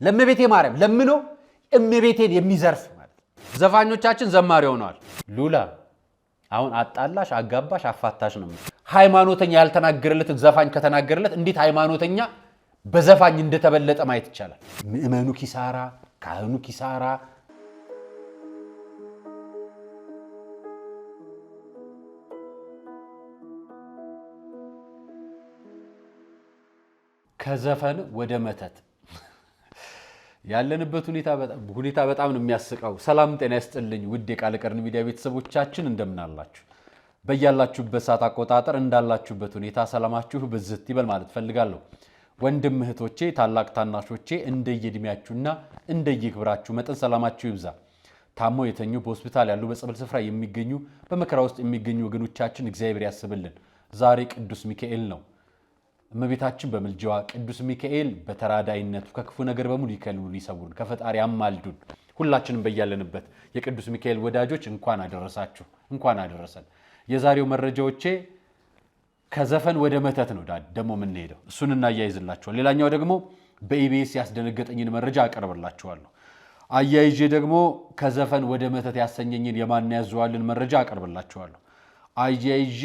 ለእመቤቴ ማርያም ለምኖ እመቤቴን የሚዘርፍ ማለት ዘፋኞቻችን ዘማሪ ሆነዋል። ሉላ አሁን አጣላሽ አጋባሽ አፋታሽ ነው። ሃይማኖተኛ ያልተናገረለት ዘፋኝ ከተናገረለት እንዴት ሃይማኖተኛ በዘፋኝ እንደተበለጠ ማየት ይቻላል። ምእመኑ ኪሳራ፣ ካህኑ ኪሳራ። ከዘፈን ወደ መተት ያለንበት ሁኔታ በጣም ነው የሚያስቀው። ሰላም ጤና ይስጥልኝ ውድ የቃል ቀርን ሚዲያ ቤተሰቦቻችን እንደምን አላችሁ? በያላችሁበት ሰዓት አቆጣጠር እንዳላችሁበት ሁኔታ ሰላማችሁ ብዝት ይበል ማለት ፈልጋለሁ። ወንድም እህቶቼ፣ ታላቅ ታናሾቼ እንደየእድሜያችሁና እንደየክብራችሁ መጠን ሰላማችሁ ይብዛ። ታመው የተኙ በሆስፒታል ያሉ በጸበል ስፍራ የሚገኙ በመከራ ውስጥ የሚገኙ ወገኖቻችን እግዚአብሔር ያስብልን። ዛሬ ቅዱስ ሚካኤል ነው። እመቤታችን በመልጃዋ ቅዱስ ሚካኤል በተራዳይነቱ ከክፉ ነገር በሙሉ ይከልሉን ይሰውሩን፣ ከፈጣሪ ያማልዱን። ሁላችንም በያለንበት የቅዱስ ሚካኤል ወዳጆች እንኳን አደረሳችሁ፣ እንኳን አደረሰን። የዛሬው መረጃዎቼ ከዘፈን ወደ መተት ነው ደግሞ የምንሄደው፣ እሱን እናያይዝላችኋል። ሌላኛው ደግሞ በኢቢኤስ ያስደነገጠኝን መረጃ አቀርብላችኋለሁ። አያይዤ ደግሞ ከዘፈን ወደ መተት ያሰኘኝን የማን ያዘዋልን መረጃ አቀርብላችኋለሁ። አያይዤ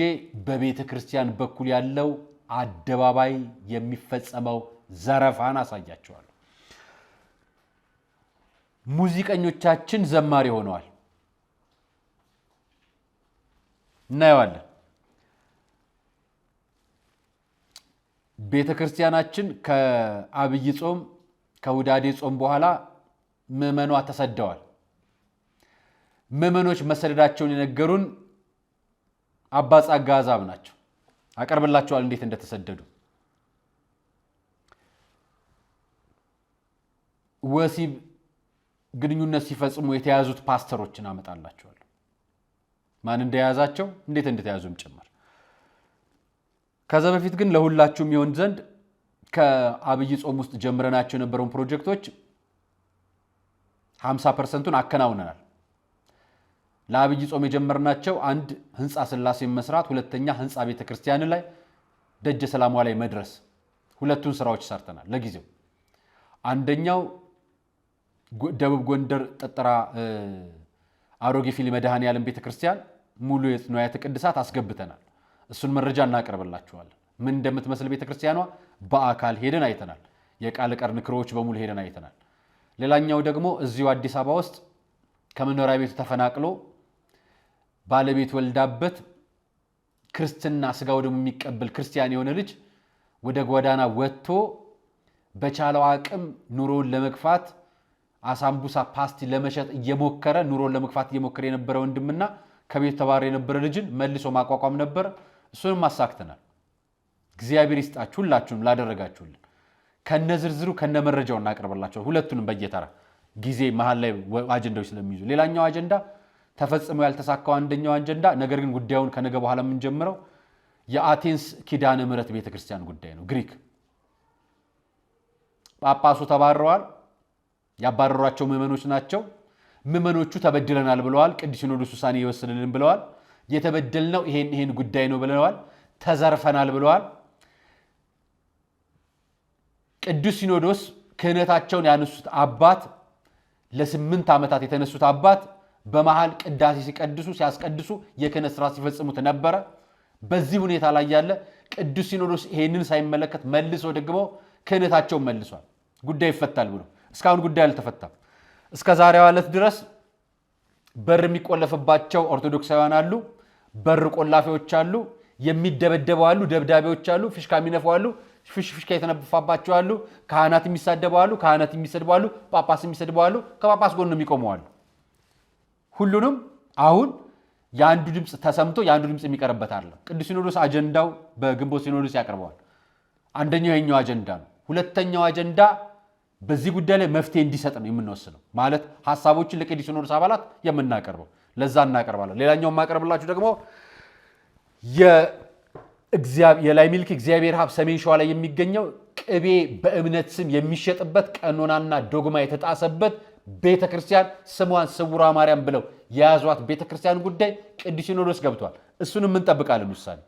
በቤተ ክርስቲያን በኩል ያለው አደባባይ የሚፈጸመው ዘረፋን አሳያቸዋለሁ። ሙዚቀኞቻችን ዘማሪ ሆነዋል፣ እናየዋለን። ቤተክርስቲያናችን ከአብይ ጾም ከውዳዴ ጾም በኋላ ምዕመኗ ተሰደዋል። ምዕመኖች መሰደዳቸውን የነገሩን አባ ጸጋ አዛብ ናቸው። አቀርብላችኋል እንዴት እንደተሰደዱ። ወሲብ ግንኙነት ሲፈጽሙ የተያዙት ፓስተሮችን አመጣላችኋል፣ ማን እንደያዛቸው እንዴት እንደተያዙም ጭምር። ከዛ በፊት ግን ለሁላችሁም ይሆን ዘንድ ከአብይ ጾም ውስጥ ጀምረናቸው የነበረውን ፕሮጀክቶች 50%ን አከናውነናል። ለአብይ ጾም የጀመርናቸው አንድ ህንፃ ስላሴ መስራት፣ ሁለተኛ ህንፃ ቤተክርስቲያን ላይ ደጀ ሰላሟ ላይ መድረስ፣ ሁለቱን ስራዎች ሰርተናል። ለጊዜው አንደኛው ደቡብ ጎንደር ጠጠራ አሮጌ ፊል መድኃኔዓለም ቤተክርስቲያን ሙሉ የንዋያተ ቅድሳት አስገብተናል። እሱን መረጃ እናቀርብላችኋለን። ምን እንደምትመስል ቤተክርስቲያኗ በአካል ሄደን አይተናል። የቃል ቀርን ክሮዎች በሙሉ ሄደን አይተናል። ሌላኛው ደግሞ እዚሁ አዲስ አበባ ውስጥ ከመኖሪያ ቤቱ ተፈናቅሎ ባለቤት ወልዳበት ክርስትና ስጋው ደግሞ የሚቀበል ክርስቲያን የሆነ ልጅ ወደ ጎዳና ወጥቶ በቻለው አቅም ኑሮውን ለመግፋት አሳምቡሳ ፓስቲ ለመሸጥ እየሞከረ ኑሮውን ለመግፋት እየሞከረ የነበረ ወንድምና ከቤት ተባረ የነበረ ልጅን መልሶ ማቋቋም ነበር። እሱንም ማሳክተናል። እግዚአብሔር ይስጣችሁ ሁላችሁም ላደረጋችሁልን። ከነዝርዝሩ ከነመረጃው እናቀርብላችሁ ሁለቱንም በየተራ ጊዜ መሃል ላይ አጀንዳዎች ስለሚይዙ። ሌላኛው አጀንዳ ተፈጽሞ ያልተሳካው አንደኛው አጀንዳ ነገር ግን ጉዳዩን ከነገ በኋላ የምንጀምረው የአቴንስ ኪዳነ ምሕረት ቤተክርስቲያን ጉዳይ ነው። ግሪክ ጳጳሱ ተባረዋል። ያባረሯቸው ምዕመኖች ናቸው። ምዕመኖቹ ተበድለናል ብለዋል። ቅዱስ ሲኖዶስ ውሳኔ ይወስንልን ብለዋል። የተበደልነው ይሄን ጉዳይ ነው ብለዋል። ተዘርፈናል ብለዋል። ቅዱስ ሲኖዶስ ክህነታቸውን ያነሱት አባት ለ8 ዓመታት የተነሱት አባት በመሃል ቅዳሴ ሲቀድሱ ሲያስቀድሱ የክህነት ስራ ሲፈጽሙት ነበረ። በዚህ ሁኔታ ላይ ያለ ቅዱስ ሲኖዶስ ይሄንን ሳይመለከት መልሶ ደግሞ ክህነታቸውን መልሷል። ጉዳይ ይፈታል ብሎ እስካሁን ጉዳይ አልተፈታም። እስከ ዛሬው ዕለት ድረስ በር የሚቆለፍባቸው ኦርቶዶክሳውያን አሉ፣ በር ቆላፊዎች አሉ፣ የሚደበደቡ አሉ፣ ደብዳቤዎች አሉ፣ ፊሽካ የሚነፉ አሉ፣ ፊሽካ የተነፋባቸው አሉ፣ ካህናት የሚሳደቡ አሉ፣ ካህናት የሚሰድቡ አሉ፣ ጳጳስ የሚሰድቡ አሉ፣ ከጳጳስ ጎን የሚቆሙ አሉ። ሁሉንም አሁን የአንዱ ድምፅ ተሰምቶ የአንዱ ድምፅ የሚቀርበት አይደለም። ቅዱስ ሲኖዶስ አጀንዳው በግንቦት ሲኖዶስ ያቀርበዋል። አንደኛው ይሄኛው አጀንዳ ነው። ሁለተኛው አጀንዳ በዚህ ጉዳይ ላይ መፍትሄ እንዲሰጥ ነው የምንወስነው። ማለት ሐሳቦችን ለቅዱስ ሲኖዶስ አባላት የምናቀርበው ለዛ እናቀርባለን። ሌላኛው ማቀርብላችሁ ደግሞ የላይ ሚልክ እግዚአብሔር ሀብ ሰሜን ሸዋ ላይ የሚገኘው ቅቤ በእምነት ስም የሚሸጥበት ቀኖናና ዶግማ የተጣሰበት ቤተክርስቲያን ስሟን ስውሯ ማርያም ብለው የያዟት ቤተክርስቲያን ጉዳይ ቅዱስ ሲኖዶስ ገብቷል። እሱንም እንጠብቃለን ውሳኔ።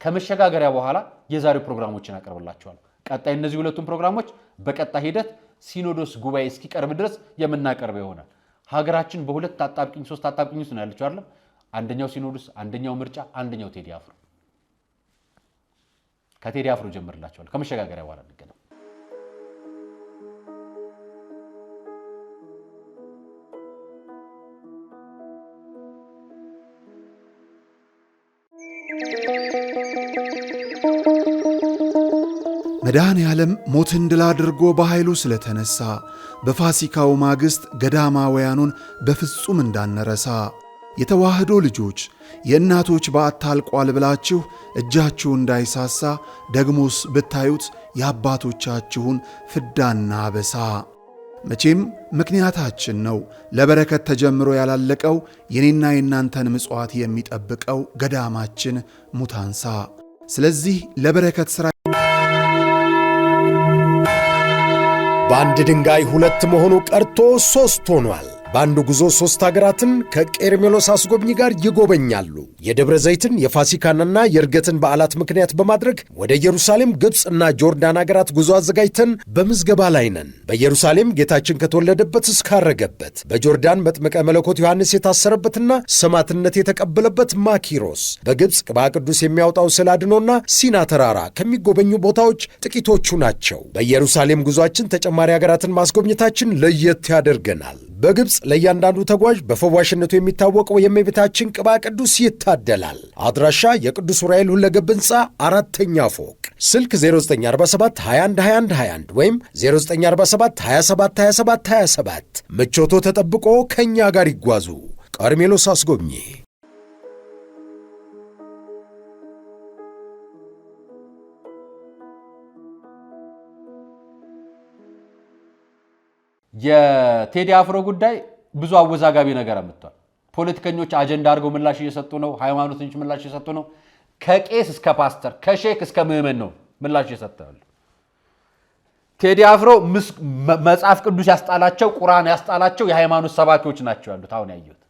ከመሸጋገሪያ በኋላ የዛሬው ፕሮግራሞችን አቀርብላችኋለሁ። ቀጣይ እነዚህ ሁለቱም ፕሮግራሞች በቀጣይ ሂደት ሲኖዶስ ጉባኤ እስኪቀርብ ድረስ የምናቀርበው ይሆናል። ሀገራችን በሁለት አጣብቂኝ ሶስት አጣብቂኝ ውስጥ ነው ያለችው አይደል? አንደኛው ሲኖዶስ፣ አንደኛው ምርጫ፣ አንደኛው ቴዲ አፍሮ። ከቴዲ አፍሮ ጀምርላችኋል ከመሸጋገሪያ በኋላ እንገናኝ። መድኃኔ ዓለም ሞትን ድል አድርጎ በኃይሉ ስለተነሳ በፋሲካው ማግስት ገዳማውያኑን በፍጹም እንዳንረሳ የተዋህዶ ልጆች የእናቶች በዓት ታልቋል ብላችሁ እጃችሁ እንዳይሳሳ ደግሞስ ብታዩት የአባቶቻችሁን ፍዳና አበሳ። መቼም ምክንያታችን ነው ለበረከት ተጀምሮ ያላለቀው የኔና የናንተን ምጽዋት የሚጠብቀው ገዳማችን ሙታንሳ። ስለዚህ ለበረከት ሥራ በአንድ ድንጋይ ሁለት መሆኑ ቀርቶ ሦስት ሆኗል። በአንድ ጉዞ 3 ሀገራትን ከቄርሜሎስ አስጎብኚ ጋር ይጎበኛሉ። የደብረ ዘይትን የፋሲካንና የእርገትን በዓላት ምክንያት በማድረግ ወደ ኢየሩሳሌም፣ ግብፅና ጆርዳን ሀገራት ጉዞ አዘጋጅተን በምዝገባ ላይ ነን። በኢየሩሳሌም ጌታችን ከተወለደበት እስካረገበት፣ በጆርዳን መጥምቀ መለኮት ዮሐንስ የታሰረበትና ሰማዕትነት የተቀበለበት ማኪሮስ፣ በግብፅ ቅባ ቅዱስ የሚያወጣው ስላድኖና ሲና ተራራ ከሚጎበኙ ቦታዎች ጥቂቶቹ ናቸው። በኢየሩሳሌም ጉዞአችን ተጨማሪ ሀገራትን ማስጎብኘታችን ለየት ያደርገናል። በግብፅ ለእያንዳንዱ ተጓዥ በፈዋሽነቱ የሚታወቀው የእመቤታችን ቅባ ቅዱስ ይታደላል። አድራሻ የቅዱስ ዑራኤል ሁለገብ ሕንፃ 4ኛ ፎቅ፣ ስልክ 0947 21 21 21 ወይም 0947 27 27 27። ምቾቶ ተጠብቆ ከእኛ ጋር ይጓዙ። ቀርሜሎስ አስጎብኚ። የቴዲ አፍሮ ጉዳይ ብዙ አወዛጋቢ ነገር አመጣል። ፖለቲከኞች አጀንዳ አድርገው ምላሽ እየሰጡ ነው። ሃይማኖተኞች ምላሽ እየሰጡ ነው። ከቄስ እስከ ፓስተር ከሼክ እስከ ምዕመን ነው ምላሽ እየሰጡ ያሉ። ቴዲ አፍሮ መጽሐፍ ቅዱስ ያስጣላቸው ቁርአን ያስጣላቸው የሃይማኖት ሰባኪዎች ናቸው ያሉት። አሁን ያዩት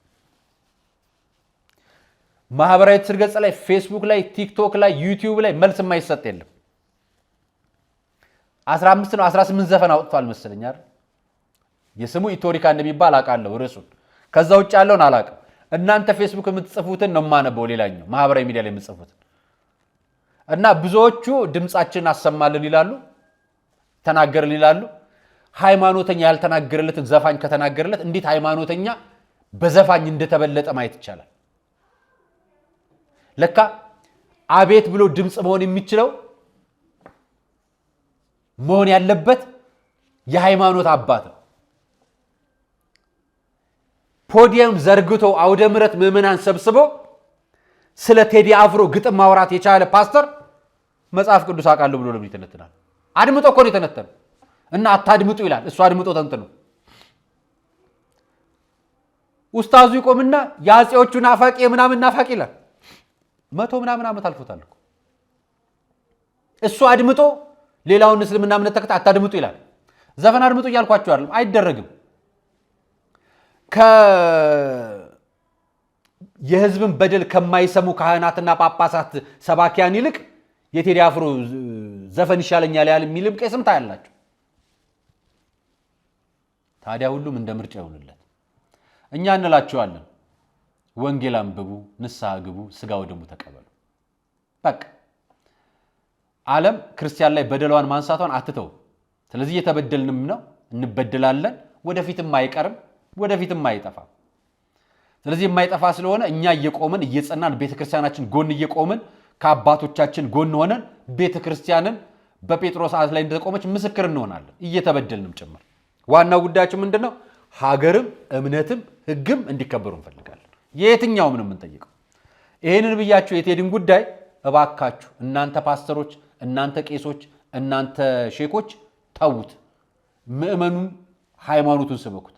ማህበራዊ ትስስር ገጽ ላይ ፌስቡክ ላይ ቲክቶክ ላይ ዩቲዩብ ላይ መልስ የማይሰጥ የለም። 15 ነው 18 ዘፈን አውጥቷል መሰለኝ አይደል? የስሙ ኢቶሪካ እንደሚባል አውቃለሁ ርዕሱን። ከዛ ውጭ ያለውን አላውቅም። እናንተ ፌስቡክ የምትጽፉትን ነው የማነበው፣ ሌላኛው ማህበራዊ ሚዲያ ላይ የምትጽፉትን እና ብዙዎቹ ድምጻችንን አሰማልን ይላሉ፣ ተናገርን ይላሉ። ሃይማኖተኛ ያልተናገረለትን ዘፋኝ ከተናገረለት እንዴት ሃይማኖተኛ በዘፋኝ እንደተበለጠ ማየት ይቻላል። ለካ አቤት ብሎ ድምጽ መሆን የሚችለው መሆን ያለበት የሃይማኖት አባት ነው። ፖዲየም ዘርግቶ አውደ ምሕረት ምዕመናን ሰብስቦ ስለ ቴዲ አፍሮ ግጥም ማውራት የቻለ ፓስተር መጽሐፍ ቅዱስ አውቃለሁ ብሎ ለምን ይተነትናል? አድምጦ እኮ ነው የተነተነው እና አታድምጡ ይላል። እሱ አድምጦ ተንትኖ ኡስታዙ ይቆምና የአጼዎቹ ናፋቂ ምናምን ናፋቂ ይላል። 100 ምናምን ዓመት አልፎታል እኮ እሱ አድምጦ ሌላውን እስልምና እምነት ተከታይ አታድምጡ ይላል። ዘፈን አድምጡ እያልኳችሁ አይደለም፣ አይደረግም። የህዝብን በደል ከማይሰሙ ካህናትና ጳጳሳት ሰባኪያን ይልቅ የቴዲ አፍሮ ዘፈን ይሻለኛል ያለ የሚልም ቄስም ታያላችሁ። ታዲያ ሁሉም እንደ ምርጫ ይሆንለት። እኛ እንላችኋለን፣ ወንጌል አንብቡ፣ ንስሐ ግቡ፣ ስጋ ወደሙ ተቀበሉ። በቃ ዓለም ክርስቲያን ላይ በደሏን ማንሳቷን አትተው። ስለዚህ እየተበደልንም ነው፣ እንበደላለን፣ ወደፊትም አይቀርም፣ ወደፊትም አይጠፋም። ስለዚህ የማይጠፋ ስለሆነ እኛ እየቆምን እየጸናን ቤተክርስቲያናችን ጎን እየቆምን ከአባቶቻችን ጎን ሆነን ቤተክርስቲያንን በጴጥሮስ ሰዓት ላይ እንደቆመች ምስክር እንሆናለን፣ እየተበደልንም ጭምር። ዋናው ጉዳያችን ምንድነው? ሀገርም እምነትም ህግም እንዲከበሩ እንፈልጋለን። የትኛው ምንም እንጠይቀው። ይሄንን ብያችሁ የቴዲን ጉዳይ እባካችሁ እናንተ ፓስተሮች፣ እናንተ ቄሶች፣ እናንተ ሼኮች ተውት። ምዕመኑን ሃይማኖቱን ስበኩት።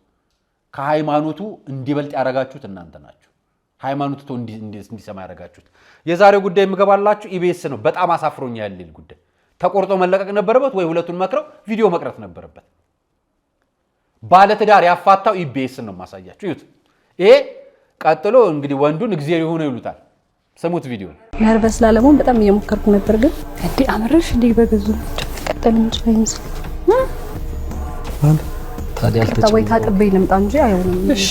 ከሃይማኖቱ እንዲበልጥ ያረጋችሁት እናንተ ናችሁ። ሃይማኖቱ እንዲሰማ ያረጋችሁት። የዛሬው ጉዳይ የምገባላችሁ ኢቢኤስ ነው። በጣም አሳፍሮኛል ያለል ጉዳይ ተቆርጦ መለቀቅ ነበረበት ወይ ሁለቱን መክረው ቪዲዮ መቅረት ነበረበት። ባለትዳር ያፋታው ኢቢኤስ ነው ማሳያችሁ። ይሁት ይሄ ቀጥሎ እንግዲህ ወንዱን እግዚአብሔር ይሁን ይሉታል። ስሙት ቪዲዮ። ነርቨስ ላለመሆን በጣም እየሞከርኩ ነበር፣ ግን እንዴ አመረሽ እንዴ በገዙ ቀጠል እንጂ አይመስል ታዲያ ወይ ታጥቤ ልምጣ እንጂ አይሆንም። እሺ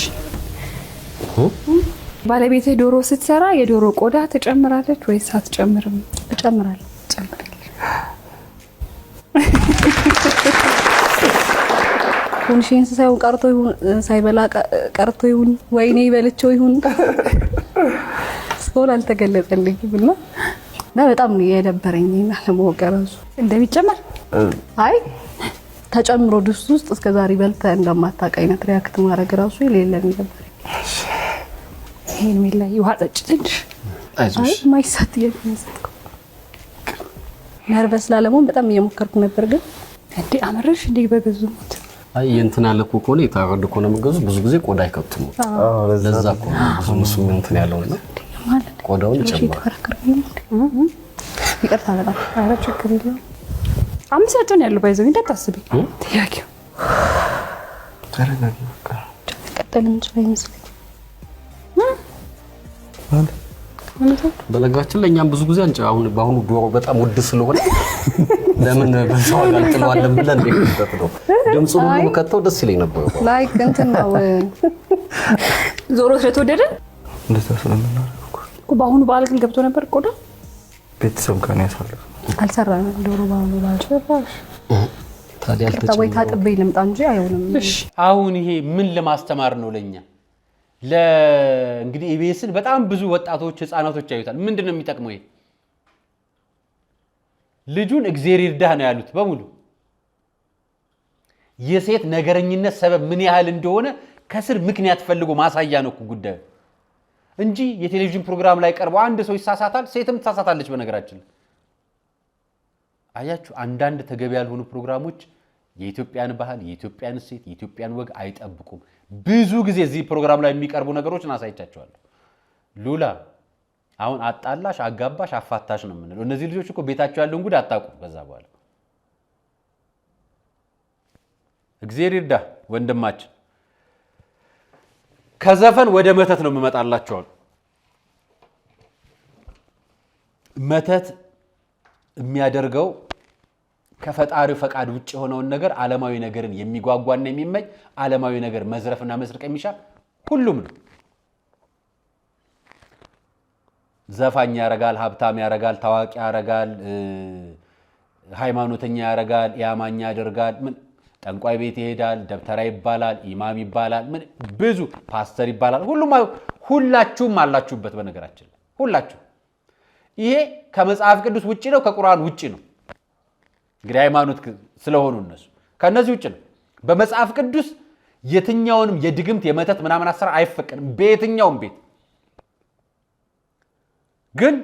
ባለቤትህ ዶሮ ስትሰራ የዶሮ ቆዳ ትጨምራለች ወይስ አትጨምርም? እጨምራለሁ። ኮንሺየንስ ሳይሆን ቀርቶ ይሁን ሳይበላ ቀርቶ ይሁን ወይኔ በልቼው ይሁን እስካሁን አልተገለጸልኝም እና በጣም ነው የደበረኝ እና ለማወቅ ራሱ እንደሚጨመር አይ ተጨምሮ ድስት ውስጥ እስከ ዛሬ በልተህ እንደማታውቅ አይነት ሪያክት ማድረግ ራሱ የሌለም ነበር። ይሄን ሚላይ ውሃ ጠጭ ትንሽ አይዞሽ ማይሳት የሚሰጥኩ ነርቨስ ላለመሆን በጣም እየሞከርኩ ነበር ግን እንዴ አመረሽ እንዴ በገዙት አይ እንትን አለ እኮ ኮኔ ታረድ እኮ ነው የሚገዙ ብዙ ጊዜ ቆዳ አይከቱም። ለዛ እኮ ብዙ ሙሱ እንትን ያለው ነው ቆዳውን ጨምሮ ይቅርታ በጣም ኧረ ችግር የለውም። 5 ነጥብ ያለው ባይዘው እንዳታስቢ ጥያቄው ተረጋጋ በቃ ቀጥልን እንችላለን ይመስለኛል። በነገራችን ላይ እኛም ብዙ ጊዜ አሁን በአሁኑ ዶሮ በጣም ውድ ስለሆነ ለምን በዛው አልጥለዋለን ብለን እንደከተት ነው ድምጹን ሁሉ ከተው ደስ ይለኝ ነበር ላይክ እንትን ነው ዞሮ ስለተወደደ እንደዛ ስለምናደርገው እኮ በአሁኑ በዓል ግን ገብቶ ነበር ቆዳ ቤተሰብ ጋር ነው ያሳለፈው። አልሰራንም ዶሮ በአሁኑ በዓል ጭራሽ ታዲያ ወይ ታጥቤ ልምጣ እንጂ አይሆንም። እሺ አሁን ይሄ ምን ለማስተማር ነው ለኛ? እንግዲህ ኢቢኤስን በጣም ብዙ ወጣቶች ህፃናቶች ያዩታል። ምንድነው የሚጠቅመው? ይሄ ልጁን እግዚአብሔር ይርዳህ ነው ያሉት በሙሉ። የሴት ነገረኝነት ሰበብ ምን ያህል እንደሆነ ከስር ምክንያት ፈልጎ ማሳያ ነው ጉዳዩ እንጂ የቴሌቪዥን ፕሮግራም ላይ ቀርቦ አንድ ሰው ይሳሳታል፣ ሴትም ትሳሳታለች። በነገራችን አያችሁ አንዳንድ ተገቢ ያልሆኑ ፕሮግራሞች የኢትዮጵያን ባህል፣ የኢትዮጵያን ሴት፣ የኢትዮጵያን ወግ አይጠብቁም። ብዙ ጊዜ እዚህ ፕሮግራም ላይ የሚቀርቡ ነገሮችን አሳይቻቸዋለሁ። ሉላ አሁን አጣላሽ፣ አጋባሽ፣ አፋታሽ ነው የምንለው። እነዚህ ልጆች እኮ ቤታቸው ያለውን ጉድ አታውቁም። ከዛ በኋላ እግዚአብሔር ይርዳ ወንድማችን። ከዘፈን ወደ መተት ነው የምመጣላችሁ። መተት የሚያደርገው ከፈጣሪው ፈቃድ ውጭ የሆነውን ነገር ዓለማዊ ነገርን የሚጓጓና የሚመኝ ዓለማዊ ነገር መዝረፍና መስረቅ የሚሻ ሁሉም ነው። ዘፋኝ ያረጋል፣ ሀብታም ያረጋል፣ ታዋቂ ያረጋል፣ ሃይማኖተኛ ያረጋል፣ ያማኛ ያደርጋል። ምን ጠንቋይ ቤት ይሄዳል፣ ደብተራ ይባላል፣ ኢማም ይባላል፣ ምን ብዙ ፓስተር ይባላል። ሁላችሁም አላችሁበት። በነገራችን ሁላችሁ ይሄ ከመጽሐፍ ቅዱስ ውጪ ነው፣ ከቁርአን ውጪ ነው። እንግዲህ ሃይማኖት ስለሆኑ እነሱ ከነዚህ ውጪ ነው። በመጽሐፍ ቅዱስ የትኛውንም የድግምት የመተት ምናምን አሰራር አይፈቀድም በየትኛውም ቤት። ግን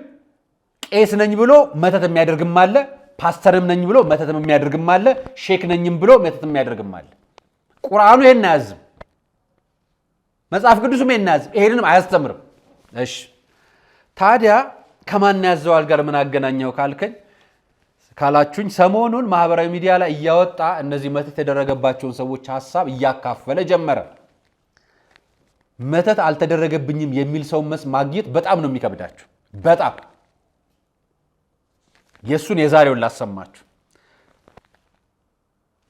ቄስ ነኝ ብሎ መተት የሚያደርግም አለ፣ ፓስተርም ነኝ ብሎ መተትም የሚያደርግም አለ፣ ሼክ ነኝም ብሎ መተት የሚያደርግም አለ። ቁርአኑ ይሄን አያዝም፣ መጽሐፍ ቅዱስም ይሄን አያዝም፣ ይሄንንም አያስተምርም። እሺ ታዲያ ከማን ያዘዋል ጋር ምን አገናኘው ካላችሁኝ ሰሞኑን ማህበራዊ ሚዲያ ላይ እያወጣ እነዚህ መተት የተደረገባቸውን ሰዎች ሐሳብ እያካፈለ ጀመረ። መተት አልተደረገብኝም የሚል ሰው ማግኘት በጣም ነው የሚከብዳችሁ። በጣም የሱን የዛሬውን ላሰማችሁ።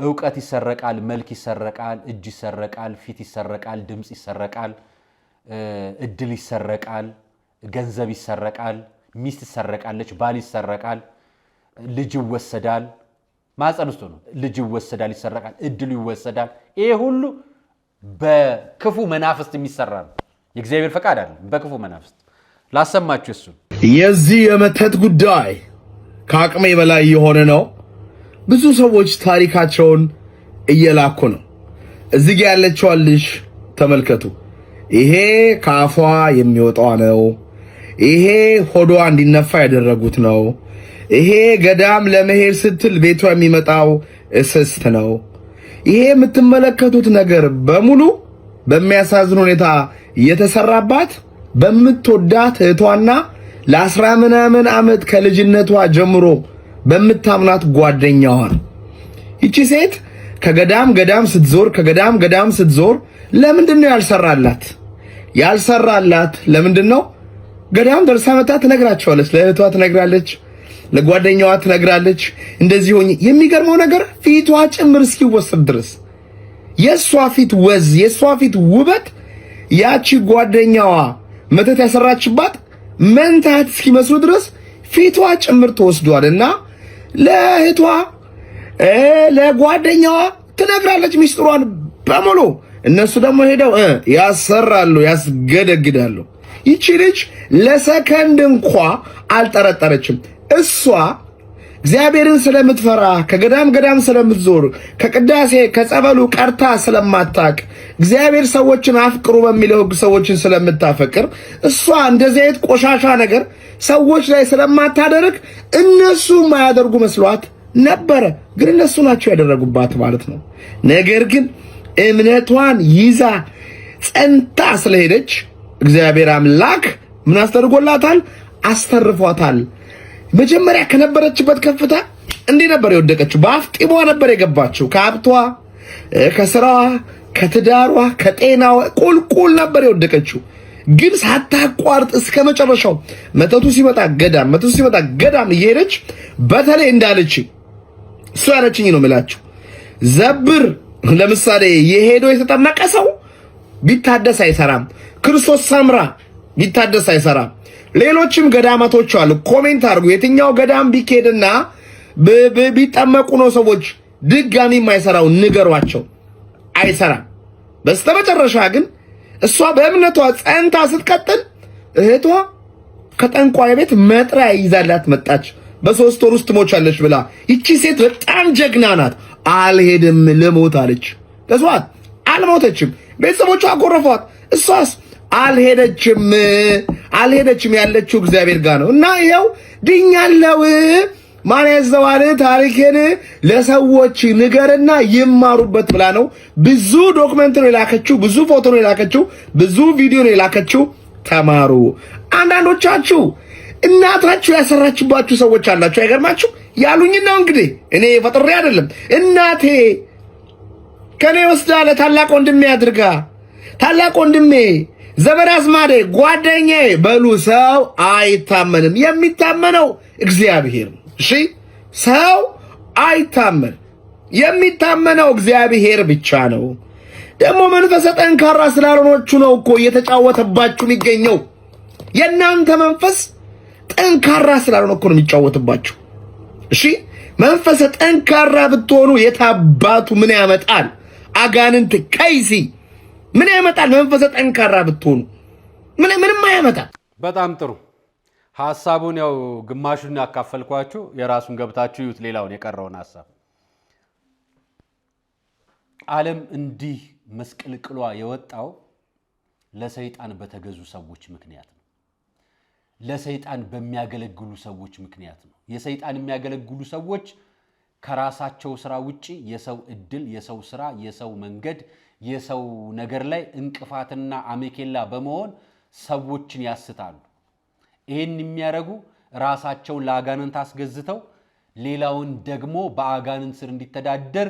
ዕውቀት ይሰረቃል፣ መልክ ይሰረቃል፣ እጅ ይሰረቃል፣ ፊት ይሰረቃል፣ ድምጽ ይሰረቃል፣ እድል ይሰረቃል፣ ገንዘብ ይሰረቃል፣ ሚስት ይሰረቃለች፣ ባል ይሰረቃል፣ ልጅ ይወሰዳል። ማህፀን ውስጥ ነው ልጅ ይወሰዳል፣ ይሰረቃል፣ እድሉ ይወሰዳል። ይሄ ሁሉ በክፉ መናፍስት የሚሰራ ነው። የእግዚአብሔር ፈቃድ አይደለም፣ በክፉ መናፍስት። ላሰማችሁ እሱ የዚህ የመተት ጉዳይ ከአቅሜ በላይ የሆነ ነው። ብዙ ሰዎች ታሪካቸውን እየላኩ ነው። እዚህ ጋር ያለችዋን ልጅ ተመልከቱ። ይሄ ከአፏ የሚወጣው ነው። ይሄ ሆዷ እንዲነፋ ያደረጉት ነው። ይሄ ገዳም ለመሄድ ስትል ቤቷ የሚመጣው እስስት ነው። ይሄ የምትመለከቱት ነገር በሙሉ በሚያሳዝን ሁኔታ እየተሰራባት በምትወዳት እህቷና ለ10 ምናምን ዓመት ከልጅነቷ ጀምሮ በምታምናት ጓደኛዋ ነው። ይቺ ሴት ከገዳም ገዳም ስትዞር ለምንድነው ያልሰራላት? ለምንድነው? ገዳም ደርሳ መጣ ትነግራቸዋለች፣ ለእህቷ ትነግራለች፣ ለጓደኛዋ ትነግራለች። እንደዚህ ሆኜ የሚገርመው ነገር ፊቷ ጭምር እስኪወሰድ ድረስ የሷ ፊት ወዝ የሷ ፊት ውበት ያቺ ጓደኛዋ መተት ያሰራችባት መንታት እስኪመስሉ ድረስ ፊቷ ጭምር ተወስዷልና ለእህቷ ለጓደኛዋ ትነግራለች ሚስጥሯን በሙሉ። እነሱ ደግሞ ሄደው ያሰራሉ፣ ያስገደግዳሉ። ይቺ ልጅ ለሰከንድ እንኳ አልጠረጠረችም። እሷ እግዚአብሔርን ስለምትፈራ ከገዳም ገዳም ስለምትዞር ከቅዳሴ ከጸበሉ ቀርታ ስለማታቅ እግዚአብሔር ሰዎችን አፍቅሩ በሚለው ሕግ ሰዎችን ስለምታፈቅር እሷ እንደዚህ አይነት ቆሻሻ ነገር ሰዎች ላይ ስለማታደርግ እነሱ ማያደርጉ መስሏት ነበረ። ግን እነሱ ናቸው ያደረጉባት ማለት ነው። ነገር ግን እምነቷን ይዛ ጸንታ ስለሄደች እግዚአብሔር አምላክ ምን አስተርጎላታል? አስተርፏታል። መጀመሪያ ከነበረችበት ከፍታ እንዲህ ነበር የወደቀችው። በአፍጢሟ ነበር የገባችው። ከሀብቷ፣ ከስራዋ፣ ከትዳሯ፣ ከጤናዋ ቁልቁል ነበር የወደቀችው። ግን ሳታቋርጥ እስከ መጨረሻው መተቱ ሲመጣ ገዳም እየሄደች በተለይ እንዳለች እሱ ያለችኝ ነው የምላችሁ። ዘብር ለምሳሌ የሄዶ የተጠመቀ ሰው ቢታደስ አይሰራም። ክርስቶስ ሰምራ ቢታደስ አይሰራም። ሌሎችም ገዳማቶች አሉ። ኮሜንት አድርጉ። የትኛው ገዳም ቢኬድና ቢጠመቁ ነው ሰዎች ድጋሚ የማይሰራው ንገሯቸው። አይሰራም። በስተመጨረሻ ግን እሷ በእምነቷ ጸንታ ስትቀጥል እህቷ ከጠንቋይ ቤት መጥሪያ ይዛላት መጣች። በ3 ወር ውስጥ ትሞቻለች ብላ። ይቺ ሴት በጣም ጀግና ናት። አልሄድም ልሞት አለች። ተስዋት አልሞተችም። ቤተሰቦቿ አጎረፏት። እሷስ አልሄደችም። ያለችው እግዚአብሔር ጋር ነው። እና ይኸው ድኛለው። ማን ያዘዋል? ታሪኬን ለሰዎች ንገርና ይማሩበት ብላ ነው። ብዙ ዶክመንት ነው የላከችው፣ ብዙ ፎቶ ነው የላከችው፣ ብዙ ቪዲዮ ነው የላከችው። ተማሩ። አንዳንዶቻችሁ እናታችሁ ያሰራችባችሁ ሰዎች አላችሁ። አይገርማችሁ? ያሉኝ ነው እንግዲህ እኔ ፈጥሬ አይደለም። እናቴ ከኔ ወስዳ ለታላቅ ወንድሜ አድርጋ ታላቅ ወንድሜ ዘመድ አዝማዴ ጓደኛዬ በሉ። ሰው አይታመንም። የሚታመነው እግዚአብሔር ነው። እሺ፣ ሰው አይታመን። የሚታመነው እግዚአብሔር ብቻ ነው። ደግሞ መንፈሰ ጠንካራ ስላልሆናችሁ ነው እኮ እየተጫወተባችሁ የሚገኘው። የእናንተ መንፈስ ጠንካራ ስላልሆነ እኮ ነው የሚጫወትባችሁ። እሺ፣ መንፈሰ ጠንካራ ብትሆኑ የታባቱ ምን ያመጣል? አጋንንት ከይሲ ምን ያመጣል? መንፈሰ ጠንካራ ብትሆኑ ምንም አያመጣል። በጣም ጥሩ ሐሳቡን ያው ግማሹን ያካፈልኳችሁ፣ የራሱን ገብታችሁ ይዩት። ሌላውን የቀረውን ሐሳብ ዓለም እንዲህ መስቀልቅሏ የወጣው ለሰይጣን በተገዙ ሰዎች ምክንያት ነው። ለሰይጣን በሚያገለግሉ ሰዎች ምክንያት ነው። የሰይጣን የሚያገለግሉ ሰዎች ከራሳቸው ስራ ውጪ የሰው እድል፣ የሰው ስራ፣ የሰው መንገድ፣ የሰው ነገር ላይ እንቅፋትና አሜኬላ በመሆን ሰዎችን ያስታሉ። ይሄን የሚያረጉ ራሳቸውን ለአጋንንት አስገዝተው ሌላውን ደግሞ በአጋንንት ስር እንዲተዳደር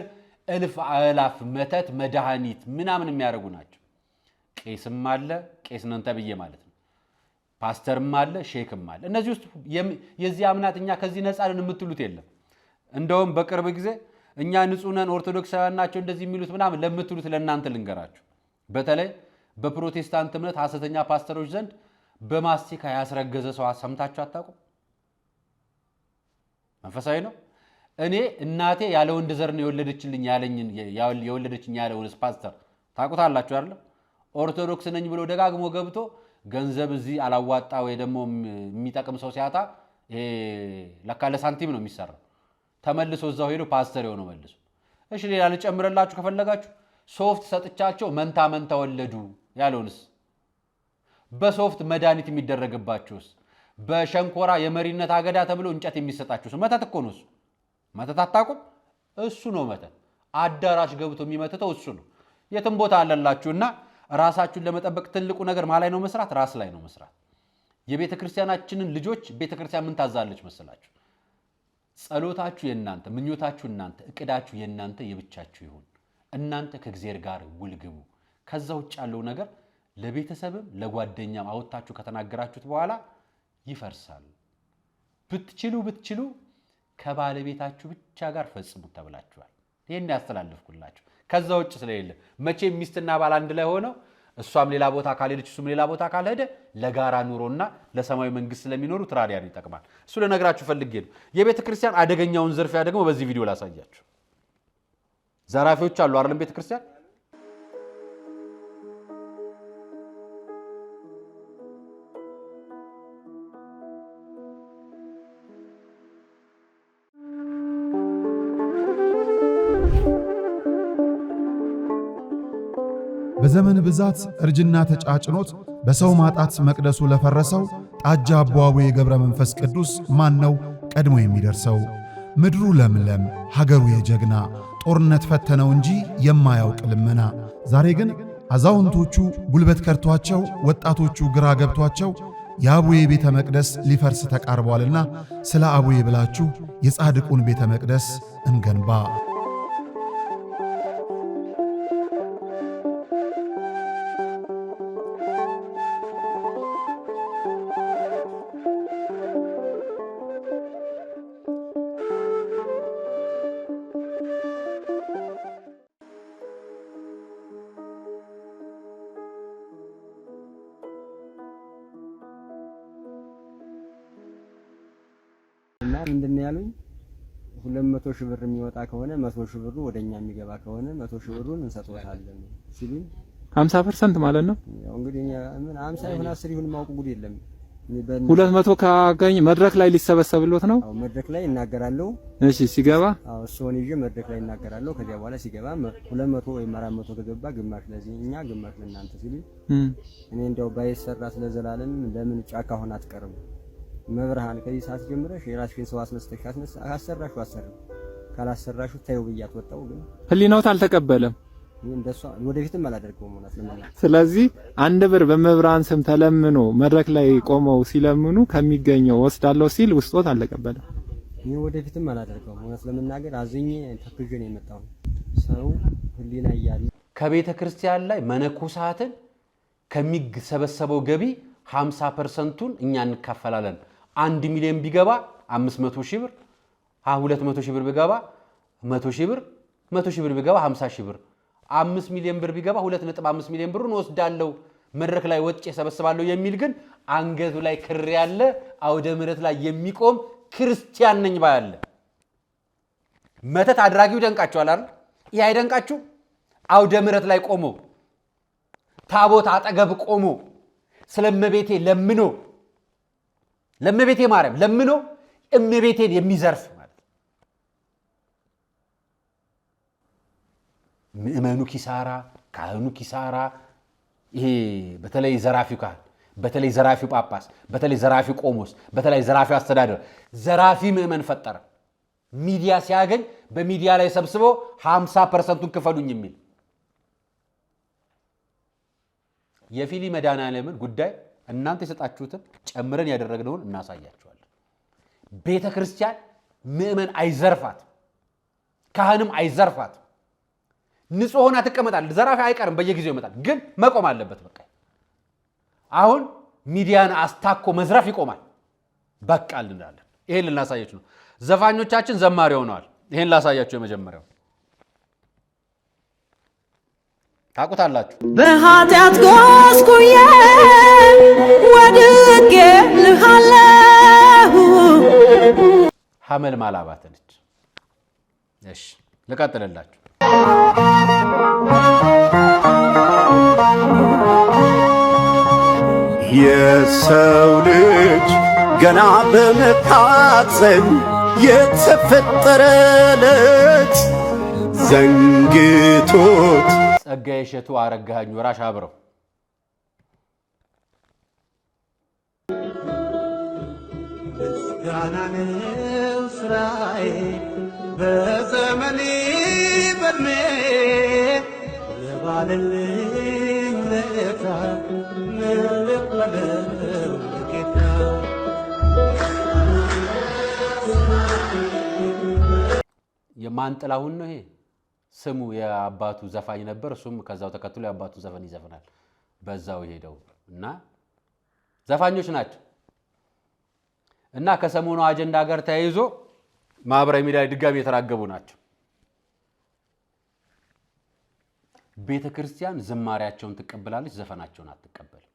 እልፍ አእላፍ መተት መድኃኒት ምናምን የሚያረጉ ናቸው። ቄስም አለ፣ ቄስ ነን ተብዬ ማለት ነው። ፓስተርም አለ፣ ሼክም አለ። እነዚህ ውስጥ የዚህ አምናት እኛ ከዚህ ነፃ ነን የምትሉት የለም። እንደውም በቅርብ ጊዜ እኛ ንጹህ ነን ኦርቶዶክሳውያን ናቸው እንደዚህ የሚሉት ምናምን ለምትሉት ለእናንተ ልንገራችሁ። በተለይ በፕሮቴስታንት እምነት ሐሰተኛ ፓስተሮች ዘንድ በማስቲካ ያስረገዘ ሰው ሰምታችሁ አታውቁም? መንፈሳዊ ነው። እኔ እናቴ ያለ ወንድ ዘር ነው የወለደችልኝ ያለውን ፓስተር ታውቁታላችሁ አይደል? ኦርቶዶክስ ነኝ ብሎ ደጋግሞ ገብቶ ገንዘብ እዚህ አላዋጣ ወይ ደግሞ የሚጠቅም ሰው ሲያጣ ለካ ለሳንቲም ነው የሚሰራው። ተመልሶ እዛው ሄዶ ፓስተር የሆነው መልሶ። እሺ ሌላ ልጨምርላችሁ ከፈለጋችሁ ሶፍት ሰጥቻቸው መንታ ወለዱ ያለውንስ? በሶፍት መድኃኒት የሚደረግባችሁስ? በሸንኮራ የመሪነት አገዳ ተብሎ እንጨት የሚሰጣችሁስ? መተት እኮ ነው እሱ። መተት አታውቁም? እሱ ነው መተት። አዳራሽ ገብቶ የሚመተተው እሱ ነው። የትም ቦታ አለላችሁና ራሳችሁን ለመጠበቅ ትልቁ ነገር ማላይ ነው መስራት፣ ራስ ላይ ነው መስራት። የቤተ ክርስቲያናችንን ልጆች ቤተ ክርስቲያን ምን ታዛለች መሰላችሁ? ጸሎታችሁ የናንተ፣ ምኞታችሁ እናንተ፣ እቅዳችሁ የናንተ የብቻችሁ ይሁን። እናንተ ከእግዚአብሔር ጋር ውልግቡ። ከዛ ውጭ ያለው ነገር ለቤተሰብም ለጓደኛም አውጣችሁ ከተናገራችሁት በኋላ ይፈርሳል። ብትችሉ ከባለቤታችሁ ብቻ ጋር ፈጽሙት ተብላችኋል። ይሄን ያስተላልፍኩላችሁ። ከዛ ውጭ ስለሌለ መቼም ሚስትና ባል አንድ ላይ ሆነው እሷም ሌላ ቦታ ካልሄደች እሱም ሌላ ቦታ ካልሄደ ለጋራ ኑሮና ለሰማያዊ መንግስት ስለሚኖሩ ትራዲያን ይጠቅማል። እሱ ለነግራችሁ ፈልጌ ነው። የቤተ ክርስቲያን አደገኛውን ዝርፊያ ደግሞ በዚህ ቪዲዮ ላሳያችሁ። ዘራፊዎች አሉ አይደል ቤተ ክርስቲያን? በዘመን ብዛት እርጅና ተጫጭኖት በሰው ማጣት መቅደሱ ለፈረሰው ጣጃ አቦአቡ የገብረ መንፈስ ቅዱስ ማን ነው ቀድሞ የሚደርሰው? ምድሩ ለምለም ሀገሩ የጀግና ጦርነት ፈተነው እንጂ የማያውቅ ልመና። ዛሬ ግን አዛውንቶቹ ጉልበት ከርቷቸው ወጣቶቹ ግራ ገብቷቸው የአቡዬ ቤተ መቅደስ ሊፈርስ ተቃርቧልና ስለ አቡዬ ብላችሁ የጻድቁን ቤተ መቅደስ እንገንባ። እና ምንድነው ያሉኝ 200 ሺህ ብር የሚወጣ ከሆነ 100 ሺህ ብሩ ወደኛ የሚገባ ከሆነ 100 ሺህ ብሩን እንሰጥዎታለን ሲሉኝ 50% ማለት ነው። ያው እንግዲህ ምን 50 ይሁን 10 ይሁን ማውቁ ጉድ የለም። 200 ካገኝ መድረክ ላይ ሊሰበሰብልዎት ነው? አዎ መድረክ ላይ እናገራለሁ። እሺ ሲገባ? አዎ እሱን ይዤ መድረክ ላይ እናገራለሁ። ከዚያ በኋላ ሲገባ 200 ወይም 400 ከገባ ግማሽ ለዚህ እኛ ግማሽ ለእናንተ ሲሉኝ እኔ እንደው ባይሰራ ስለዘላለም ለምን ጫካ ሆነ አትቀርም መብርሃን ከዚህ ሰዓት ጀምረሽ የራስሽን ሰው አስነስተሽ አሰራሽው አሰራ ካላሰራሹ ታዩ ብያት ወጣው። ግን ህሊናውት አልተቀበለም። እንደሷ ወደፊትም አላደርገውም ማለት ነው። ስለዚህ አንድ ብር በመብርሃን ስም ተለምኖ መድረክ ላይ ቆመው ሲለምኑ ከሚገኘው ወስዳለው ሲል ውስጦት አልተቀበለም። እኔ ወደፊትም አላደርገውም ማለት ለመናገር አዝኜ ተክጄ ነው የመጣው። ሰው ህሊና ይያል ከቤተ ክርስቲያን ላይ መነኮሳትን ከሚሰበሰበው ገቢ 50%ን እኛ እንካፈላለን። 1 ሚሊዮን ቢገባ 500 ሺህ ብር 200 ሺህ ብር ቢገባ 100 ሺህ ብር 100 ሺህ ብር ቢገባ 50 ሺህ ብር 5 ሚሊዮን ብር ቢገባ 2.5 ሚሊዮን ብሩን ወስዳለው መድረክ ላይ ወጥቼ ሰበስባለሁ የሚል ግን አንገቱ ላይ ክር ያለ አውደ ምሕረት ላይ የሚቆም ክርስቲያን ነኝ ባያለ መተት አድራጊው ደንቃቸዋል አይደል? ይሄ አይደንቃችሁ? አውደ ምሕረት ላይ ቆሞ ታቦት አጠገብ ቆሞ ስለመቤቴ ለምኖ ለመቤቴ ማርያም ለምኖ እመቤቴን የሚዘርፍ ማለት ምእመኑ ኪሳራ ካህኑ ኪሳራ። ይሄ በተለይ ዘራፊው ካህን፣ በተለይ ዘራፊው ጳጳስ፣ በተለይ ዘራፊው ቆሞስ፣ በተለይ ዘራፊው አስተዳደር ዘራፊ ምእመን ፈጠረ። ሚዲያ ሲያገኝ በሚዲያ ላይ ሰብስቦ 50%ን ክፈሉኝ የሚል የፊሊ መድኃኔዓለምን ጉዳይ እናንተ የሰጣችሁትን ጨምረን ያደረግነውን እናሳያችኋለን። ቤተ ክርስቲያን ምእመን አይዘርፋት፣ ካህንም አይዘርፋት። ንጹህ ሆና ትቀመጣል። ዘራፊ አይቀርም፣ በየጊዜው ይመጣል። ግን መቆም አለበት። በቃ አሁን ሚዲያን አስታኮ መዝረፍ ይቆማል። በቃ እንላለን። ይሄን ልናሳያችሁ ነው። ዘፋኞቻችን ዘማሪ ሆነዋል። ይሄን ላሳያችሁ። የመጀመሪያው ታውቁታላችሁ። በኃጢአት ጎስቁዬ ወድቄ ልሃለሁ። ሐመል ማላባት ነች። እሺ ልቀጥልላችሁ። የሰው ልጅ ገና በመታዘን የተፈጠረለት ዘንግቶት ጸጋዬ እሸቱ፣ አረጋኸኝ ወራሽ አብረው ምስጋናነው ስራዬ በዘመኔ በዕድሜ ለባለልኝ ለታ ምን ልበለው ጌታ። የማን ጥላሁን ነው ይሄ? ስሙ የአባቱ ዘፋኝ ነበር። እሱም ከዛው ተከትሎ የአባቱ ዘፈን ይዘፍናል። በዛው ይሄደው እና ዘፋኞች ናቸው። እና ከሰሞኑ አጀንዳ ጋር ተያይዞ ማህበራዊ ሚዲያ ድጋሚ የተራገቡ ናቸው። ቤተ ክርስቲያን ዝማሬያቸውን ትቀበላለች፣ ዘፈናቸውን አትቀበልም።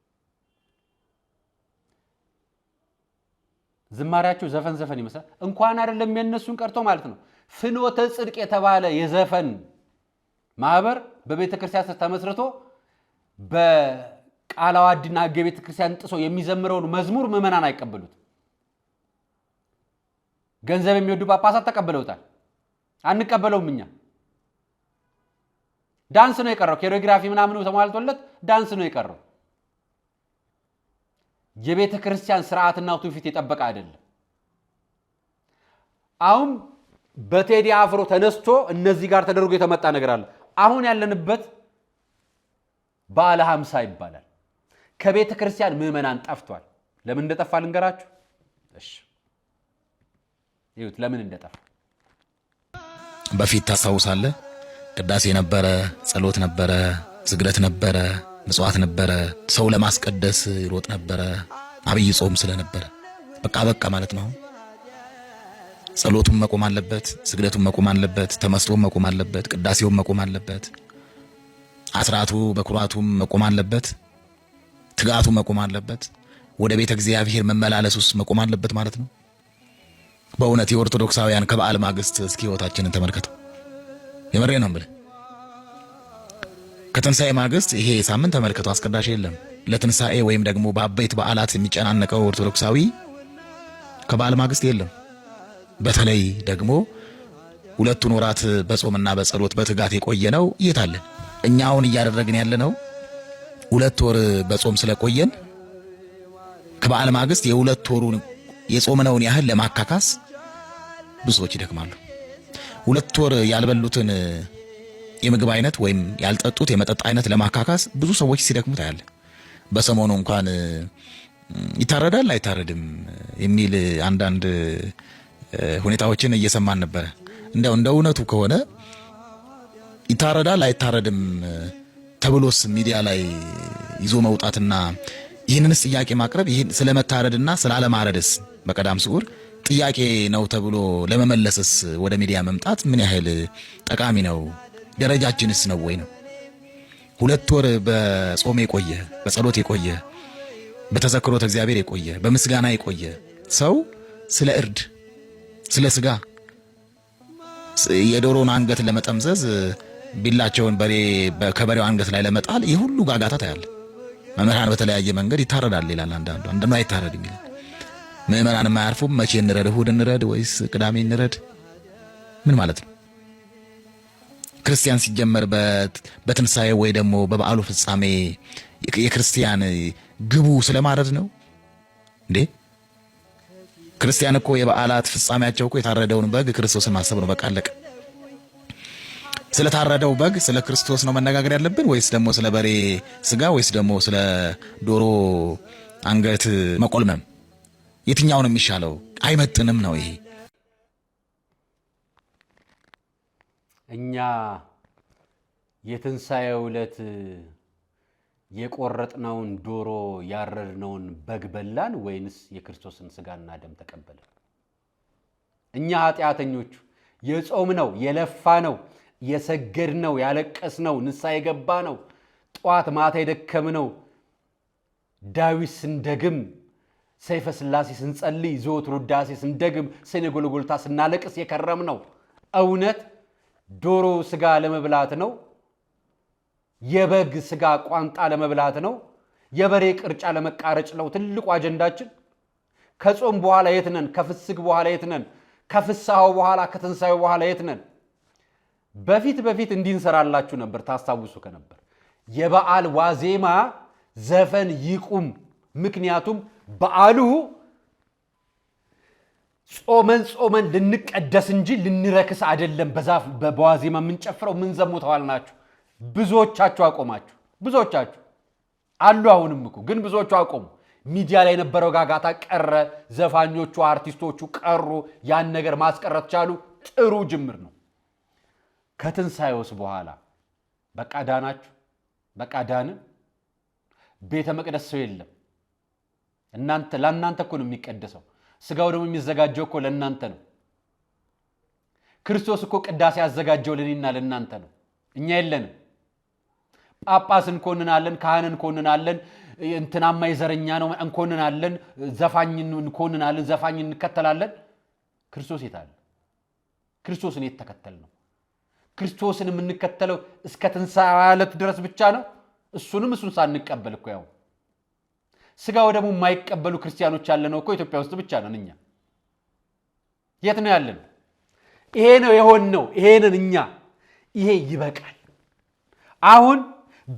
ዝማሬያቸው ዘፈን ይመስላል። እንኳን አይደለም የነሱን ቀርቶ ማለት ነው። ፍኖተ ጽድቅ የተባለ የዘፈን ማህበር በቤተ ክርስቲያን ተመስርቶ በቃለ ዓዋዲና ሕገ ቤተ ክርስቲያን ጥሶ የሚዘምረውን መዝሙር ምዕመናን አይቀበሉት። ገንዘብ የሚወዱ ጳጳሳት ተቀበለውታል። አንቀበለውም እኛ። ዳንስ ነው የቀረው። ኮሪዮግራፊ ምናምን ተሟልቶለት ዳንስ ነው የቀረው። የቤተ ክርስቲያን ስርዓትና ትውፊት የጠበቀ አይደለም። አሁን በቴዲ አፍሮ ተነስቶ እነዚህ ጋር ተደርጎ የተመጣ ነገር አለ። አሁን ያለንበት በዓለ ሃምሳ ይባላል። ከቤተ ክርስቲያን ምዕመናን ጠፍቷል። ለምን እንደጠፋ ልንገራችሁ። እሺ ይሁት ለምን እንደጠፋ። በፊት ታስታውሳለህ? ቅዳሴ ነበረ፣ ጸሎት ነበረ፣ ዝግረት ነበረ፣ ምጽዋት ነበረ፣ ሰው ለማስቀደስ ይሮጥ ነበረ። አብይ ጾም ስለነበረ በቃ ማለት ነው። ጸሎቱም መቆም አለበት፣ ስግደቱም መቆም አለበት፣ ተመስጦም መቆም አለበት፣ ቅዳሴውም መቆም አለበት፣ አስራቱ በኩራቱም መቆም አለበት፣ ትጋቱ መቆም አለበት፣ ወደ ቤተ እግዚአብሔር መመላለሱስ መቆም አለበት ማለት ነው። በእውነት የኦርቶዶክሳውያን ከበዓል ማግስት እስኪ ህይወታችንን ተመልከተው። የመሬ ነው ብለ ከትንሳኤ ማግስት ይሄ ሳምንት ተመልከተው፣ አስቀዳሽ የለም። ለትንሳኤ ወይም ደግሞ በአበይት በዓላት የሚጨናነቀው ኦርቶዶክሳዊ ከበዓል ማግስት የለም። በተለይ ደግሞ ሁለቱን ወራት በጾምና በጸሎት በትጋት የቆየነው የታለ? እኛ አሁን እያደረግን ያለነው ሁለት ወር በጾም ስለቆየን ከበዓል ማግስት የሁለት ወሩን የጾምነውን ያህል ለማካካስ ብዙዎች ይደክማሉ። ሁለት ወር ያልበሉትን የምግብ አይነት ወይም ያልጠጡት የመጠጥ አይነት ለማካካስ ብዙ ሰዎች ሲደክሙ ታያለ። በሰሞኑ እንኳን ይታረዳል አይታረድም የሚል አንዳንድ ሁኔታዎችን እየሰማን ነበር። እንደ እውነቱ ከሆነ ይታረዳል አይታረድም ተብሎስ ሚዲያ ላይ ይዞ መውጣትና ይህንንስ ጥያቄ ማቅረብ ይህን ስለመታረድና ስላለማረድስ በቀዳም ስዑር ጥያቄ ነው ተብሎ ለመመለስስ ወደ ሚዲያ መምጣት ምን ያህል ጠቃሚ ነው? ደረጃችንስ ነው ወይ ነው? ሁለት ወር በጾም የቆየ በጸሎት የቆየ በተዘክሮተ እግዚአብሔር የቆየ በምስጋና የቆየ ሰው ስለ እርድ ስለ ስጋ የዶሮን አንገት ለመጠምዘዝ ቢላቸውን ከበሬው አንገት ላይ ለመጣል የሁሉ ጋጋታ ታያለ። መምህራን በተለያየ መንገድ ይታረዳል ይላል። አንዳንዱ አይታረድም ይላል። ምዕመናን የማያርፉም መቼ እንረድ? እሑድ እንረድ ወይስ ቅዳሜ እንረድ? ምን ማለት ነው? ክርስቲያን ሲጀመር በትንሳኤ ወይ ደግሞ በበዓሉ ፍጻሜ የክርስቲያን ግቡ ስለማረድ ነው እንዴ? ክርስቲያን እኮ የበዓላት ፍጻሜያቸው እኮ የታረደውን በግ ክርስቶስን ማሰብ ነው። በቃ አለቀ። ስለታረደው በግ ስለ ክርስቶስ ነው መነጋገር ያለብን ወይስ ደግሞ ስለ በሬ ስጋ ወይስ ደግሞ ስለ ዶሮ አንገት መቆልመም? የትኛው ነው የሚሻለው? አይመጥንም ነው ይሄ። እኛ የትንሳኤው ዕለት የቆረጥነውን ዶሮ ያረድነውን በግ በላን ወይንስ የክርስቶስን ስጋና ደም ተቀበልን? እኛ ኃጢአተኞቹ የጾምነው የለፋነው የሰገድነው ያለቀስነው ንስሐ የገባነው ጧት ማታ የደከምነው ዳዊት ስንደግም ሰይፈ ሥላሴ ስንጸልይ ዘወትር ውዳሴ ስንደግም ሰኔ ጎልጎልታ ስናለቅስ የከረምነው እውነት ዶሮ ስጋ ለመብላት ነው? የበግ ስጋ ቋንጣ ለመብላት ነው? የበሬ ቅርጫ ለመቃረጭ ነው ትልቁ አጀንዳችን? ከጾም በኋላ የት ነን? ከፍስግ በኋላ የት ነን? ከፍስሐው በኋላ ከትንሳኤው በኋላ የት ነን? በፊት እንዲንሰራላችሁ ነበር ታስታውሱ ከነበር የበዓል ዋዜማ ዘፈን ይቁም። ምክንያቱም በዓሉ ጾመን ልንቀደስ እንጂ ልንረክስ አይደለም። በዛፍ በዋዜማ የምንጨፍረው ምን ዘሙተዋል ናችሁ? ብዙዎቻችሁ አቆማችሁ። ብዙዎቻችሁ አሉ አሁንም እኮ ግን ብዙዎቹ አቆሙ። ሚዲያ ላይ የነበረው ጋጋታ ቀረ። ዘፋኞቹ አርቲስቶቹ ቀሩ። ያን ነገር ማስቀረት ቻሉ። ጥሩ ጅምር ነው። ከትንሳኤውስ በኋላ በቃ ዳናችሁ? በቃ ዳንን? ቤተ መቅደስ ሰው የለም። ለእናንተ እኮ ነው የሚቀደሰው። ስጋው ደግሞ የሚዘጋጀው እኮ ለእናንተ ነው። ክርስቶስ እኮ ቅዳሴ ያዘጋጀው ለእኔና ለእናንተ ነው። እኛ የለንም። ጳጳስ እንኮንናለን፣ ካህን እንኮንናለን፣ እንትናማ የዘረኛ ነው እንኮንናለን፣ ዘፋኝ እንኮንናለን፣ ዘፋኝ እንከተላለን። ክርስቶስ የት አለ? ክርስቶስን የተከተል ነው። ክርስቶስን የምንከተለው እስከ ትንሣኤ ዕለት ድረስ ብቻ ነው። እሱን ሳንቀበል እኮ ያው ስጋ ወደሙ የማይቀበሉ ክርስቲያኖች ያለነው እኮ ኢትዮጵያ ውስጥ ብቻ ነን። እኛ የት ነው ያለነው? ይሄ ነው የሆነው። ይሄንን እኛ ይሄ ይበቃል። አሁን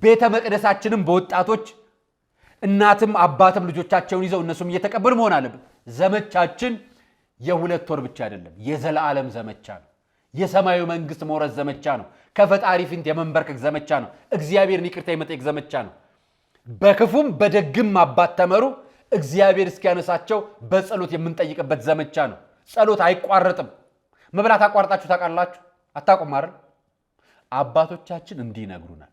ቤተ መቅደሳችንም በወጣቶች እናትም አባትም ልጆቻቸውን ይዘው እነሱም እየተቀበሉ መሆን አለበት። ዘመቻችን የ2 ወር ብቻ አይደለም፣ የዘላለም ዘመቻ ነው። የሰማዩ መንግስት መውረስ ዘመቻ ነው። ከፈጣሪ ፊት የመንበርከክ ዘመቻ ነው። እግዚአብሔርን ይቅርታ የመጠየቅ ዘመቻ ነው። በክፉም በደግም አባት ተመሩ፣ እግዚአብሔር እስኪያነሳቸው በጸሎት የምንጠይቅበት ዘመቻ ነው። ጸሎት አይቋረጥም። መብላት አቋርጣችሁ ታውቃላችሁ? አታውቁም አይደል? አባቶቻችን እንዲህ ይነግሩናል።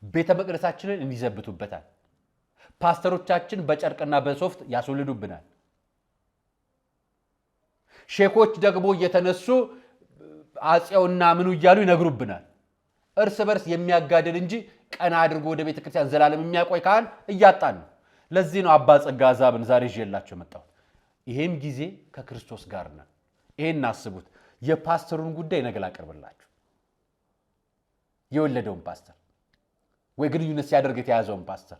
ቤተ መቅደሳችንን እንዲዘብቱበታል። ፓስተሮቻችን በጨርቅና በሶፍት ያስወልዱብናል። ሼኮች ደግሞ እየተነሱ አጼውና ምኑ እያሉ ይነግሩብናል። እርስ በርስ የሚያጋድል እንጂ ቀና አድርጎ ወደ ቤተ ክርስቲያን ዘላለም የሚያቆይ ካህን እያጣን ነው። ለዚህ ነው አባ ጸጋ ዛብን ዛሬ ይዤላችሁ መጣሁ። ይሄም ጊዜ ከክርስቶስ ጋር ነን። ይሄን አስቡት። የፓስተሩን ጉዳይ ነገ ላቀርብላችሁ። የወለደውን ፓስተር ወይ ግንኙነት ሲያደርግ የተያዘውን ፓስተር።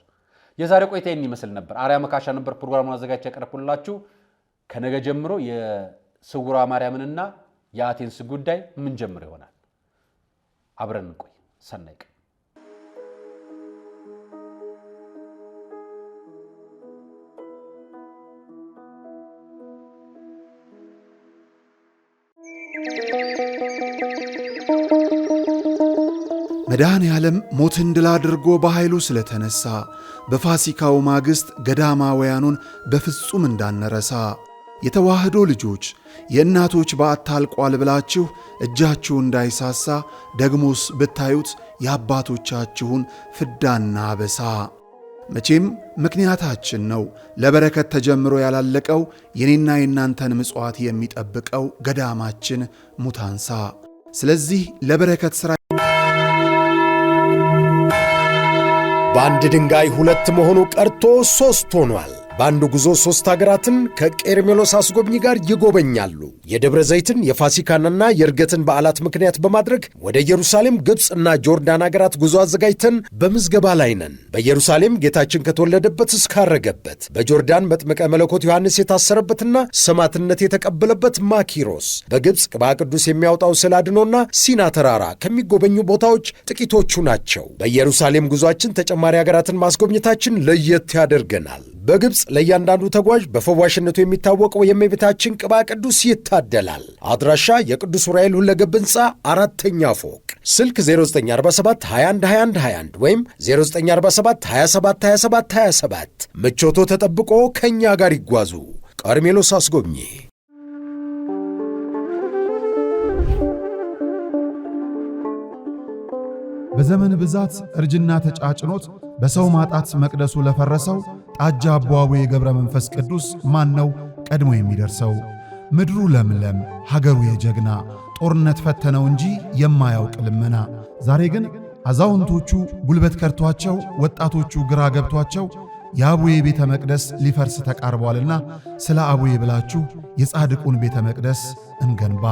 የዛሬ ቆይታ ይህን ይመስል ነበር። አርያ መካሻ ነበር ፕሮግራሙን አዘጋጅቼ ያቀረብኩላችሁ። ከነገ ጀምሮ የስውሯ ማርያምንና የአቴንስ ጉዳይ ምን ጀምር ይሆናል። አብረን እንቆይ። ሰናይ ቀን። መድኃኔ ዓለም ሞትን ድል አድርጎ በኃይሉ ስለተነሳ በፋሲካው ማግስት ገዳማውያኑን በፍጹም እንዳንረሳ የተዋህዶ ልጆች የእናቶች በዓት ታልቋል ብላችሁ እጃችሁ እንዳይሳሳ ደግሞስ ብታዩት የአባቶቻችሁን ፍዳና አበሳ። መቼም ምክንያታችን ነው ለበረከት ተጀምሮ ያላለቀው የኔና የናንተን ምጽዋት የሚጠብቀው ገዳማችን ሙታንሳ። ስለዚህ ለበረከት ሥራ በአንድ ድንጋይ 2 መሆኑ ቀርቶ 3 ሆኗል። በአንድ ጉዞ 3 ሀገራትን ከቄርሜሎስ አስጎብኚ ጋር ይጎበኛሉ። የደብረ ዘይትን የፋሲካንና የእርገትን በዓላት ምክንያት በማድረግ ወደ ኢየሩሳሌም፣ ግብፅና ጆርዳን ሀገራት ጉዞ አዘጋጅተን በምዝገባ ላይ ነን። በኢየሩሳሌም ጌታችን ከተወለደበት እስካረገበት፣ በጆርዳን መጥምቀ መለኮት ዮሐንስ የታሰረበትና ሰማዕትነት የተቀበለበት ማኪሮስ፣ በግብፅ ቅባ ቅዱስ የሚያወጣው ስዕለ አድኖና ሲና ተራራ ከሚጎበኙ ቦታዎች ጥቂቶቹ ናቸው። በኢየሩሳሌም ጉዞአችን ተጨማሪ ሀገራትን ማስጎብኘታችን ለየት ያደርገናል። በግብፅ ለእያንዳንዱ ተጓዥ በፈዋሽነቱ የሚታወቀው የእመቤታችን ቅባ ቅዱስ ይታደላል። አድራሻ የቅዱስ ዑራኤል ሁለገብ ሕንፃ 4ኛ ፎቅ። ስልክ 0947 21 21 21 ወይም 0947 27 27 27። ምቾቶ ተጠብቆ ከእኛ ጋር ይጓዙ። ቀርሜሎስ አስጎብኚ። በዘመን ብዛት እርጅና ተጫጭኖት በሰው ማጣት መቅደሱ ለፈረሰው ጣጃ አቦአቡዬ የገብረ መንፈስ ቅዱስ ማን ነው ቀድሞ የሚደርሰው? ምድሩ ለምለም ሀገሩ የጀግና ጦርነት ፈተነው እንጂ የማያውቅ ልመና። ዛሬ ግን አዛውንቶቹ ጉልበት ከርቷቸው፣ ወጣቶቹ ግራ ገብቷቸው የአቡዬ ቤተ መቅደስ ሊፈርስ ተቃርቧልና ስለ አቡዬ ብላችሁ የጻድቁን ቤተ መቅደስ እንገንባ።